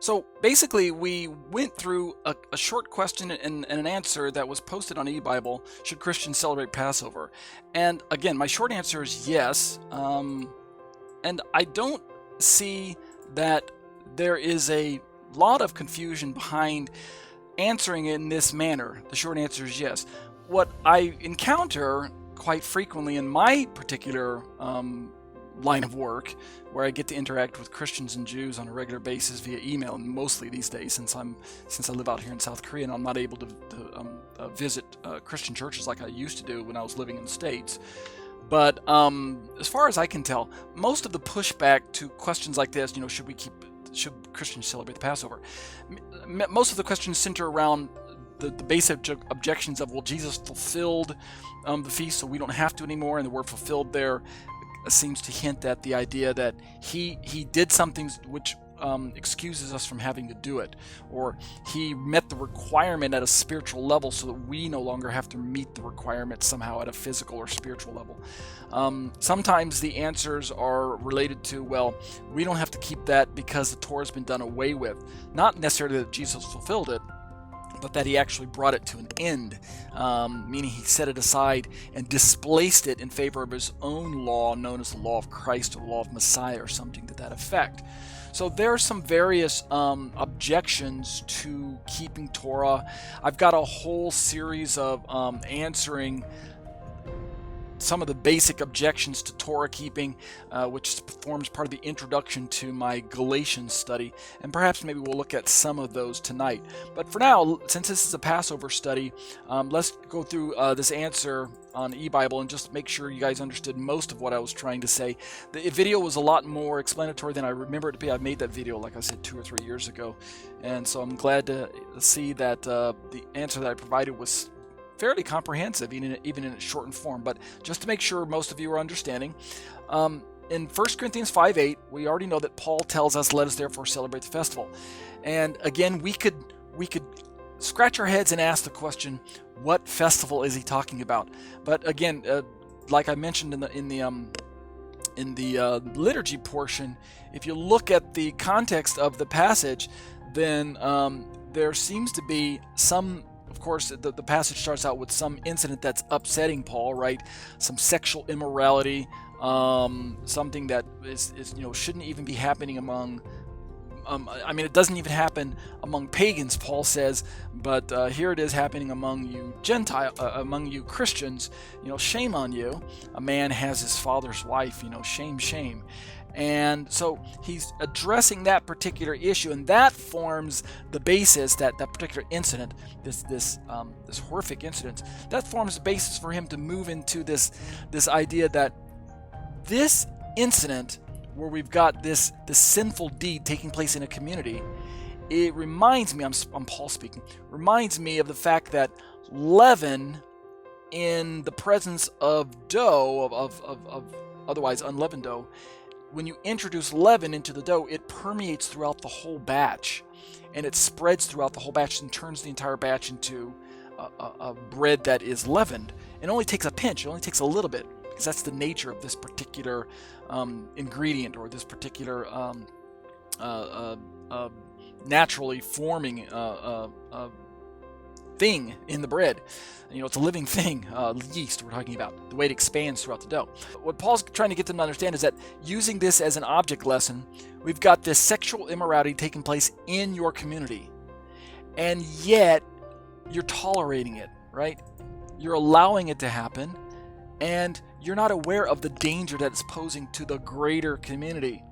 So basically, we went through a short question and an answer that was posted on eBible. Should Christians celebrate Passover? And again, my short answer is yes. And I don't see that there is a lot of confusion behind answering in this manner. The short answer is yes. What I encounter quite frequently in my particular line of work, where I get to interact with Christians and Jews on a regular basis via email, and mostly these days since I live out here in South Korea and I'm not able to visit Christian churches like I used to do when I was living in the States. But as far as I can tell, most of the pushback to questions like this, should Christians celebrate the Passover? Most of the questions center around the basic objections of, well, Jesus fulfilled the feast, so we don't have to anymore, and the word fulfilled there seems to hint at the idea that he did something which excuses us from having to do it, or he met the requirement at a spiritual level so that we no longer have to meet the requirement somehow at a physical or spiritual level. Sometimes the answers are related to, well, we don't have to keep that because the Torah has been done away with. Not necessarily that Jesus fulfilled it, but that he actually brought it to an end, meaning he set it aside and displaced it in favor of his own law, known as the law of Christ or the law of Messiah or something to that effect. So there are some various objections to keeping Torah. I've got a whole series of answering some of the basic objections to Torah keeping, which forms part of the introduction to my Galatians study, and perhaps maybe we'll look at some of those tonight. But for now, since this is a Passover study, let's go through this answer on eBible and just make sure you guys understood most of what I was trying to say. The video was a lot more explanatory than I remember it to be. I made that video, like I said, 2 or 3 years ago, and so I'm glad to see that the answer that I provided was fairly comprehensive, even in its shortened form. But just to make sure most of you are understanding, in 1 Corinthians 5:8, we already know that Paul tells us, "Let us therefore celebrate the festival." And again, we could scratch our heads and ask the question, what festival is he talking about? But again, like I mentioned in the liturgy portion, if you look at the context of the passage, then there seems to be some. Of course, the passage starts out with some incident that's upsetting Paul, right? Some sexual immorality, something that is shouldn't even be happening among. It doesn't even happen among pagans, Paul says, but here it is happening among you Gentile, among you Christians. Shame on you. A man has his father's wife. Shame, shame. And so he's addressing that particular issue, and that forms the basis, that particular incident, this horrific incident, that forms the basis for him to move into this idea that this incident, where we've got this sinful deed taking place in a community, it reminds me, I'm Paul speaking, reminds me of the fact that leaven in the presence of dough, of otherwise unleavened dough, when you introduce leaven into the dough, it permeates throughout the whole batch, and it spreads throughout the whole batch and turns the entire batch into a bread that is leavened. It only takes a pinch, it only takes a little bit, because that's the nature of this particular ingredient, or this particular naturally forming thing in the bread. It's a living thing, yeast we're talking about, the way it expands throughout the dough. What Paul's trying to get them to understand is that using this as an object lesson, we've got this sexual immorality taking place in your community, and yet you're tolerating it, right? You're allowing it to happen, and you're not aware of the danger that it's posing to the greater community.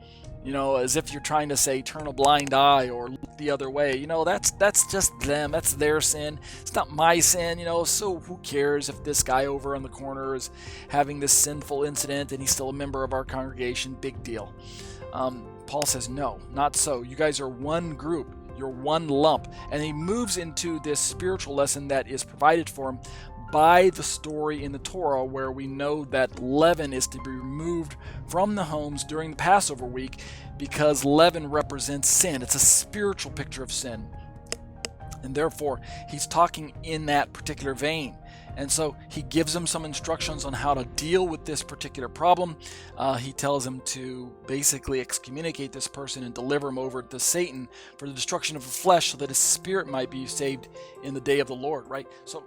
As if you're trying to say, turn a blind eye or look the other way. That's just them. That's their sin. It's not my sin, so who cares if this guy over on the corner is having this sinful incident and he's still a member of our congregation? Big deal. Paul says, no, not so. You guys are one group. You're one lump. And he moves into this spiritual lesson that is provided for him by the story in the Torah, where we know that leaven is to be removed from the homes during the Passover week, because leaven represents sin. It's a spiritual picture of sin. And therefore, he's talking in that particular vein. And so he gives him some instructions on how to deal with this particular problem. He tells him to basically excommunicate this person and deliver him over to Satan for the destruction of the flesh so that his spirit might be saved in the day of the Lord, right? So